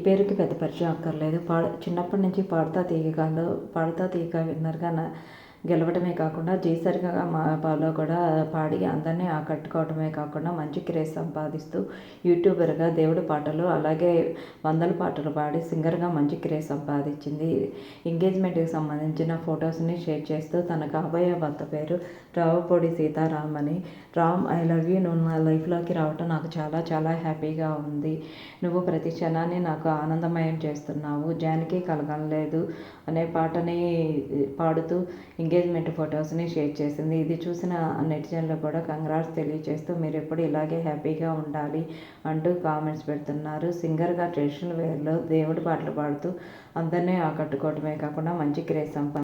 పేరుకి పెద్ద పరిచయం అక్కర్లేదు. చిన్నప్పటి నుంచి పాడుతా తీగ విన్నర్గా గెలవడమే కాకుండా జేసరిగా మా పాలో కూడా పాడి అందరినీ ఆకట్టుకోవడమే కాకుండా మంచి క్రేజ్ సంపాదిస్తూ యూట్యూబర్గా దేవుడి పాటలు అలాగే వందల పాటలు పాడి సింగర్గా మంచి క్రేజ్ సంపాదించింది. ఎంగేజ్మెంట్కి సంబంధించిన ఫొటోస్ని షేర్ చేస్తూ తన కాబోయే భర్త పేరు రావుపూడి సీతారాం అని. Ram, I love you. నువ్వు నా లైఫ్లోకి రావటం నాకు చాలా చాలా హ్యాపీగా ఉంది. నువ్వు ప్రతి క్షణాన్ని నాకు ఆనందమయం చేస్తున్నావు. జానకి కలగలేదు అనే పాటని పాడుతూ ఎంగేజ్మెంట్ ఫొటోస్ని షేర్ చేసింది. ఇది చూసిన నెటిజన్లు కూడా కంగ్రాట్స్ తెలియజేస్తూ మీరు ఎప్పుడు ఇలాగే హ్యాపీగా ఉండాలి అంటూ కామెంట్స్ పెడుతున్నారు. సింగర్గా ట్రెడిషనల్ వేర్లో దేవుడి పాటలు పాడుతూ అందరినీ ఆకట్టుకోవడమే కాకుండా మంచి క్రేజ్